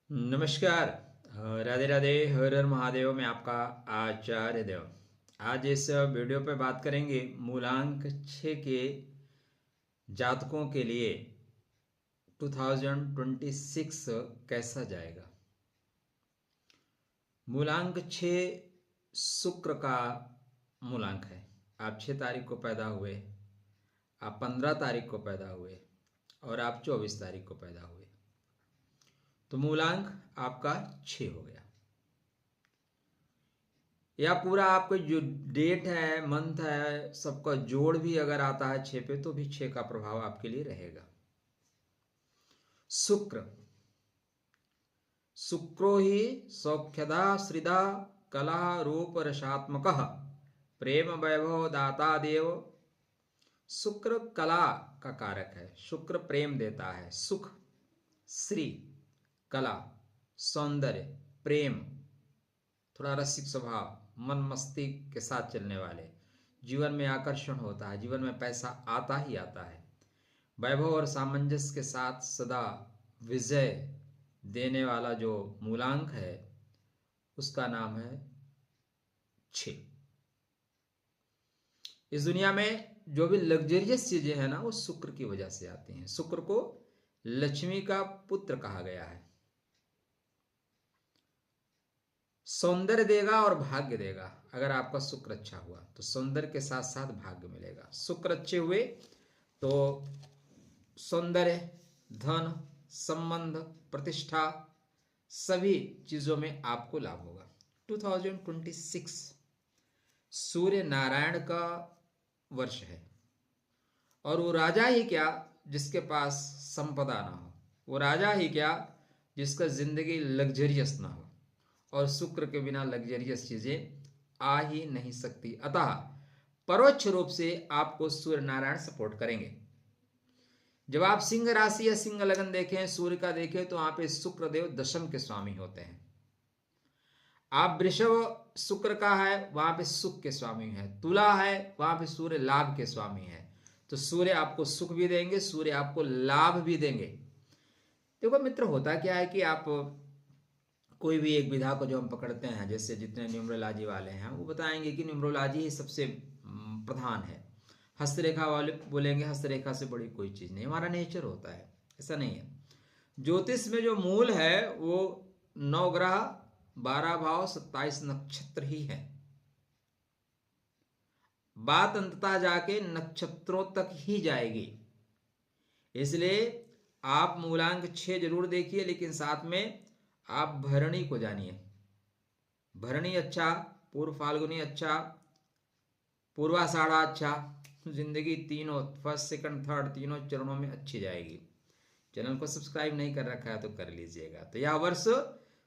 नमस्कार। राधे राधे, हर हर महादेव। मैं आपका आचार्य देव। आज इस वीडियो पे बात करेंगे मूलांक 6 के जातकों के लिए 2026 कैसा जाएगा। मूलांक 6 शुक्र का मूलांक है। आप 6 तारीख को पैदा हुए, आप 15 तारीख को पैदा हुए और आप 24 तारीख को पैदा हुए, तो मूलांक आपका 6 हो गया। या पूरा आपका जो डेट है, मंथ है, सबका जोड़ भी अगर आता है 6 पे, तो भी 6 का प्रभाव आपके लिए रहेगा। शुक्र, शुक्रो ही सौख्यदा श्रिदा कला रूप रसात्मक प्रेम वैभव दाता देव। शुक्र कला का कारक है। शुक्र प्रेम देता है। सुख, श्री, कला, सौंदर्य, प्रेम, थोड़ा रसिक स्वभाव, मन मस्ती के साथ चलने वाले, जीवन में आकर्षण होता है, जीवन में पैसा आता ही आता है। वैभव और सामंजस्य के साथ सदा विजय देने वाला जो मूलांक है उसका नाम है 6। इस दुनिया में जो भी लग्जरियस चीजें हैं ना, वो शुक्र की वजह से आती हैं। शुक्र को लक्ष्मी का पुत्र कहा गया है। सौंदर्य देगा और भाग्य देगा। अगर आपका शुक्र अच्छा हुआ तो सौंदर्य के साथ साथ भाग्य मिलेगा। शुक्र अच्छे हुए तो सौंदर्य, धन, संबंध, प्रतिष्ठा, सभी चीजों में आपको लाभ होगा। 2026 सूर्य नारायण का वर्ष है और वो राजा ही क्या जिसके पास संपदा ना हो, वो राजा ही क्या जिसका जिंदगी लग्जरियस ना हो। और शुक्र के बिना लग्जरियस चीजें आ ही नहीं सकती। अतः परोक्ष रूप से आपको सूर्य नारायण सपोर्ट करेंगे। जब आप सिंह राशि या सिंह लगन देखें, सूर्य का देखें, तो वहां पे शुक्र देव दशम के स्वामी होते हैं। आप वृषभ शुक्र का है, वहां पे सुख के स्वामी है। तुला है, वहां पे सूर्य लाभ के स्वामी है। तो सूर्य आपको सुख भी देंगे, सूर्य आपको लाभ भी देंगे। देखो मित्र, होता क्या है कि आप कोई भी एक विधा को जो हम पकड़ते हैं, जैसे जितने न्यूमरोलॉजी वाले हैं वो बताएंगे कि न्यूमरोलॉजी ही सबसे प्रधान है। हस्तरेखा वाले बोलेंगे हस्तरेखा से बड़ी कोई चीज नहीं, हमारा नेचर होता है। ऐसा नहीं है। ज्योतिष में जो मूल है वो 9 ग्रह, 12 भाव, 27 नक्षत्र ही है। बात अंततः जाके नक्षत्रों तक ही जाएगी। इसलिए आप मूलांक 6 जरूर देखिए, लेकिन साथ में आप भरणी को जानिए। भरणी अच्छा, पूर्व फाल्गुनी अच्छा, पूर्वाषाढ़ा अच्छा, जिंदगी तीनों फर्स्ट सेकंड थर्ड तीनों चरणों में अच्छी जाएगी। चैनल को सब्सक्राइब नहीं कर रखा है तो कर लीजिएगा। तो यह वर्ष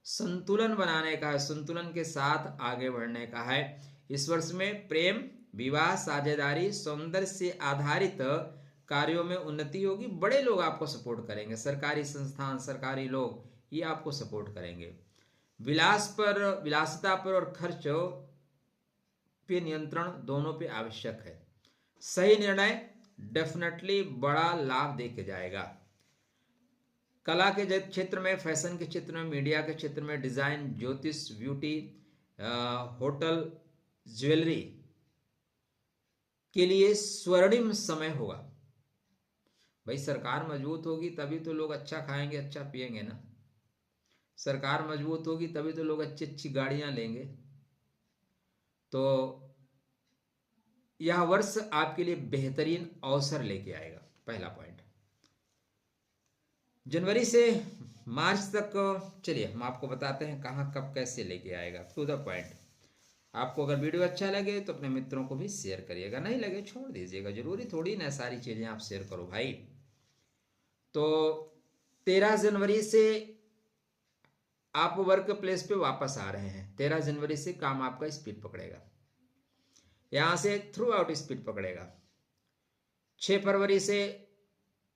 संतुलन बनाने का है, संतुलन के साथ आगे बढ़ने का है। इस वर्ष में प्रेम, विवाह, साझेदारी, सौंदर्य से आधारित कार्यों में उन्नति होगी। बड़े लोग आपको सपोर्ट करेंगे। सरकारी संस्थान, सरकारी लोग ये आपको सपोर्ट करेंगे। विलासिता पर और खर्च पे नियंत्रण दोनों पे आवश्यक है। सही निर्णय डेफिनेटली बड़ा लाभ देके जाएगा। कला के क्षेत्र में, फैशन के क्षेत्र में, मीडिया के क्षेत्र में, डिजाइन, ज्योतिष, ब्यूटी, होटल, ज्वेलरी के लिए स्वर्णिम समय होगा। भाई सरकार मजबूत होगी तभी तो लोग अच्छा खाएंगे, अच्छा पिएंगे ना। सरकार मजबूत होगी तभी तो लोग अच्छी अच्छी गाड़ियां लेंगे। तो यह वर्ष आपके लिए बेहतरीन अवसर लेके आएगा। पहला पॉइंट। जनवरी से मार्च तक चलिए हम आपको बताते हैं कहाँ कब कैसे लेके आएगा। To the point. आपको अगर वीडियो अच्छा लगे तो अपने मित्रों को भी शेयर करिएगा, नहीं लगे छोड़ दीजिएगा। जरूरी थोड़ी ना सारी चीजें आप शेयर करो भाई। तो 13 जनवरी से आप वर्क प्लेस पे वापस आ रहे हैं। 13 जनवरी से काम आपका स्पीड पकड़ेगा, यहां से थ्रू आउट स्पीड पकड़ेगा। 6 फरवरी से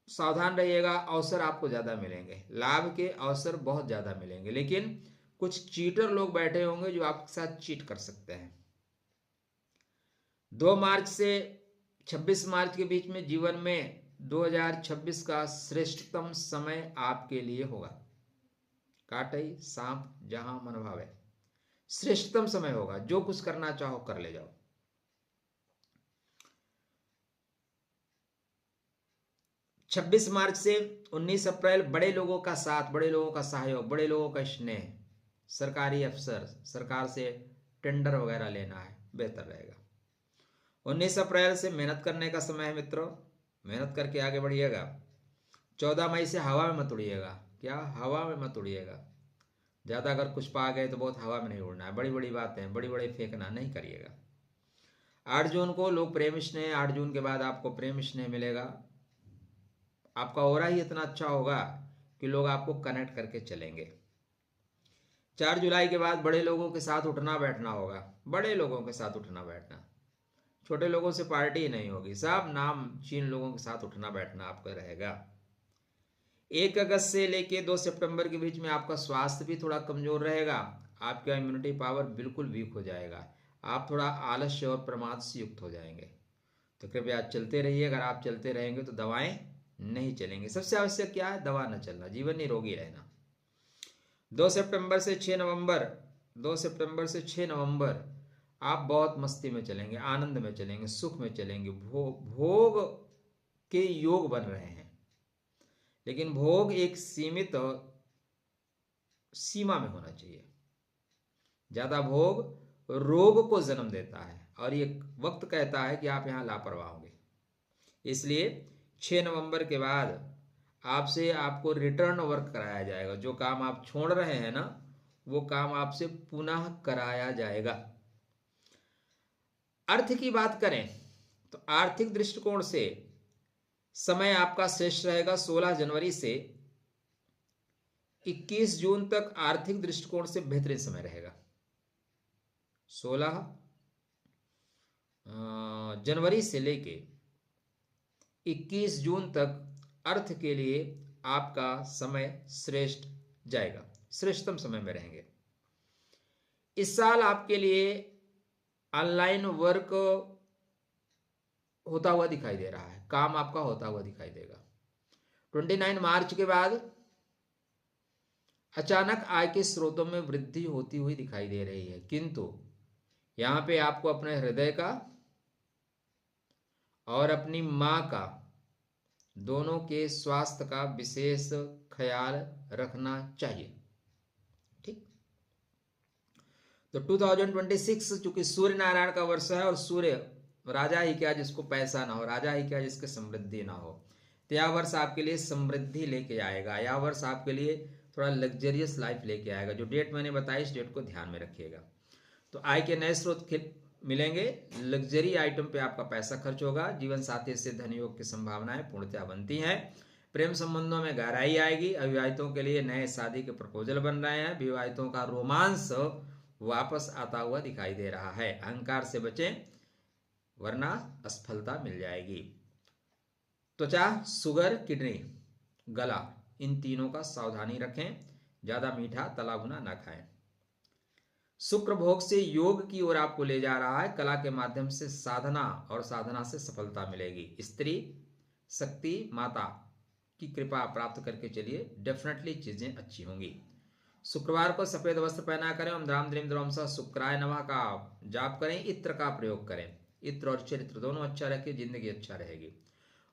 सावधान रहिएगा, अवसर आपको ज्यादा मिलेंगे, लाभ के अवसर बहुत ज्यादा मिलेंगे, लेकिन कुछ चीटर लोग बैठे होंगे जो आपके साथ चीट कर सकते हैं। 2 मार्च से 26 मार्च के बीच में जीवन में 2026 का श्रेष्ठतम समय आपके लिए होगा। काटई सांप जहां मन भावे। श्रेष्ठतम समय होगा, जो कुछ करना चाहो कर ले जाओ। 26 मार्च से 19 अप्रैल बड़े लोगों का साथ, बड़े लोगों का सहयोग, बड़े लोगों का स्नेह, सरकारी अफसर, सरकार से टेंडर वगैरह लेना है, बेहतर रहेगा। 19 अप्रैल से मेहनत करने का समय है मित्रों, मेहनत करके आगे बढ़िएगा। 14 मई से हवा में मत उड़िएगा। क्या? हवा में मत उड़िएगा। ज़्यादा अगर कुछ पा गए तो बहुत हवा में नहीं उड़ना है, बड़ी बड़ी बातें बड़ी बड़ी फेंकना नहीं करिएगा। 8 जून को लोग प्रेम स्नेह, 8 जून के बाद आपको प्रेम स्नेह मिलेगा। आपका ऑरा ही इतना अच्छा होगा कि लोग आपको कनेक्ट करके चलेंगे। 4 जुलाई के बाद बड़े लोगों के साथ उठना बैठना होगा, बड़े लोगों के साथ उठना बैठना, छोटे लोगों से पार्टी नहीं होगी, सब नाम चीन लोगों के साथ उठना बैठना आपका रहेगा। 1 अगस्त से लेके 2 सितंबर के बीच में आपका स्वास्थ्य भी थोड़ा कमजोर रहेगा, आपका इम्यूनिटी पावर बिल्कुल वीक हो जाएगा, आप थोड़ा आलस्य और प्रमाद से युक्त हो जाएंगे। तो कृपया चलते रहिए। अगर आप चलते रहेंगे तो दवाएं नहीं चलेंगी। सबसे आवश्यक क्या है? दवा न चलना, जीवन निरोगी रहना। 2 सितंबर से 6 नवंबर 2 सितंबर से 6 नवंबर आप बहुत मस्ती में चलेंगे, आनंद में चलेंगे, सुख में चलेंगे, भोग के योग बन रहे हैं। लेकिन भोग एक सीमित सीमा में होना चाहिए। ज्यादा भोग रोग को जन्म देता है और ये वक्त कहता है कि आप यहां लापरवाह होंगे। इसलिए 6 नवंबर के बाद आपसे आपको रिटर्न वर्क कराया जाएगा। जो काम आप छोड़ रहे हैं ना, वो काम आपसे पुनः कराया जाएगा। अर्थ की बात करें तो आर्थिक दृष्टिकोण से समय आपका श्रेष्ठ रहेगा। 16 जनवरी से 21 जून तक आर्थिक दृष्टिकोण से बेहतरीन समय रहेगा। 16 जनवरी से लेके 21 जून तक अर्थ के लिए आपका समय श्रेष्ठ जाएगा, श्रेष्ठतम समय में रहेंगे। इस साल आपके लिए ऑनलाइन वर्क होता हुआ दिखाई दे रहा है, काम आपका होता हुआ दिखाई देगा। 29 मार्च के बाद अचानक आय के स्रोतों में वृद्धि होती हुई दिखाई दे रही है, किंतु यहां पे आपको अपने हृदय का और अपनी मां का, दोनों के स्वास्थ्य का विशेष ख्याल रखना चाहिए। ठीक। तो 2026 चूंकि सूर्य नारायण का वर्ष है और सूर्य राजा ही क्या जिसको पैसा ना हो, राजा ही क्या जिसके समृद्धि ना हो, तो यह वर्ष आपके लिए समृद्धि लेके आएगा। यह वर्ष आपके लिए थोड़ा लग्जरियस लाइफ लेके आएगा। जो डेट मैंने बताई इस डेट को ध्यान में रखिएगा। तो आय के नए स्रोत मिलेंगे, लग्जरी आइटम पे आपका पैसा खर्च होगा, जीवन साथी से धन योग की संभावनाएं पूर्णतः बनती हैं, प्रेम संबंधों में गहराई आएगी, अविवाहितों के लिए नए शादी के प्रपोजल बन रहे हैं, विवाहितों का रोमांस वापस आता हुआ दिखाई दे रहा है। अहंकार से बचें वरना असफलता मिल जाएगी। त्वचा, शुगर, किडनी, गला, इन तीनों का सावधानी रखें। ज्यादा मीठा तला भुना ना खाएं। शुक्र भोग से योग की ओर आपको ले जा रहा है। कला के माध्यम से साधना और साधना से सफलता मिलेगी। स्त्री शक्ति माता की कृपा प्राप्त करके चलिए, डेफिनेटली चीजें अच्छी होंगी। शुक्रवार को सफेद वस्त्र पहना करें। ओम द्राम द्रीम द्रोम सा शुक्राय नमः का जाप करें। इत्र का प्रयोग करें। इत्र और चरित्र दोनों अच्छा रखिए, जिंदगी अच्छा रहेगी।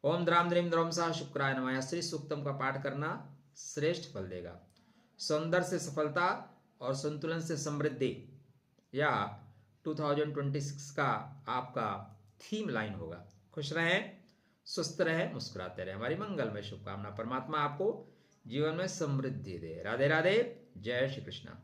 ओम द्राम द्रीम द्रोम सा शुक्राय नमः श्री सूक्तम का पाठ करना श्रेष्ठ फल देगा। सौंदर्य से सफलता और संतुलन से समृद्धि, या 2026 का आपका थीम लाइन होगा। खुश रहें, स्वस्थ रहें, मुस्कुराते रहें। हमारी मंगलमय शुभकामना। परमात्मा आपको जीवन में समृद्धि दे। राधे राधे, जय श्री कृष्णा।